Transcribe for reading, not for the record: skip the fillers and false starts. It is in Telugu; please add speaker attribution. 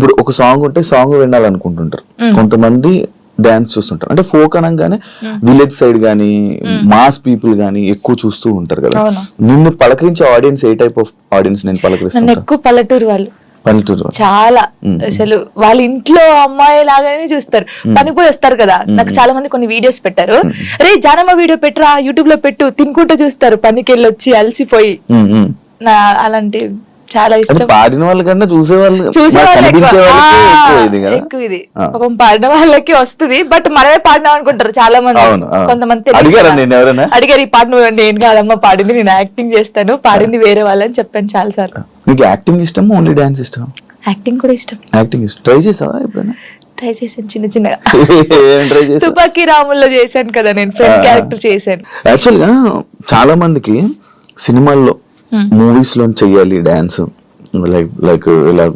Speaker 1: ఇప్పుడు ఒక సాంగ్ ఉంటే సాంగ్ వినాలనుకుంటుంటారు, కొంతమంది డాన్స్ చూస్తుంటారు. అంటే ఫోక్ అనగానే విలేజ్ సైడ్ గానీ మాస్ పీపుల్ గానీ ఎక్కువ చూస్తూ ఉంటారు కదా. నిన్ను పలకరించే ఆడియన్స్ ఏ టైప్ ఆఫ్ ఆడియన్స్ నేను పలకరిస్తాను?
Speaker 2: ఎక్కువ పల్లెటూరు వాళ్ళు,
Speaker 1: పల్లెటూరు
Speaker 2: చాలా అసలు వాళ్ళ ఇంట్లో అమ్మాయి లాగానే చూస్తారు. పనికి పోయి వస్తారు కదా, నాకు చాలా మంది కొన్ని వీడియోస్ పెట్టారు, రే జానమ్మ వీడియో పెట్టరా యూట్యూబ్ లో పెట్టు, తినుకుంటూ చూస్తారు పనికి వెళ్ళి వచ్చి అలసిపోయి. అలాంటి చాలా ఇష్టం.
Speaker 1: పాడిన వాళ్ళకన్నా ఎక్కువ
Speaker 2: ఇది పాపం పాడిన వాళ్ళకి వస్తుంది, బట్ మనమే పాడినాం అనుకుంటారు చాలా మంది. కొంతమంది అడిగారు ఈ పాట నువ్వు, నేను కాదమ్మా పాడింది, నేను యాక్టింగ్ చేస్తాను, పాడింది వేరే వాళ్ళని చెప్పాను చాలా సార్లు.
Speaker 1: నీకు యాక్టింగ్ ఇష్టం, ఓన్లీ డాన్స్ ఇష్టం?
Speaker 2: యాక్టింగ్ కూడా ఇష్టం.
Speaker 1: యాక్టింగ్ ఇష్టం. ట్రై చేసావా ఎప్పుడైనా?
Speaker 2: ట్రై చేశాను చిన్న చిన్నగా. తుపాకీ రాముల్లో చేశాను కదా నేను, ఫ్రెండ్ క్యారెక్టర్ చేశాను.
Speaker 1: యాక్చువల్గా చాలా మందికి సినిమాల్లో మూవీస్ లో చెయ్యాలి డాన్స్, లైక్ ఇలా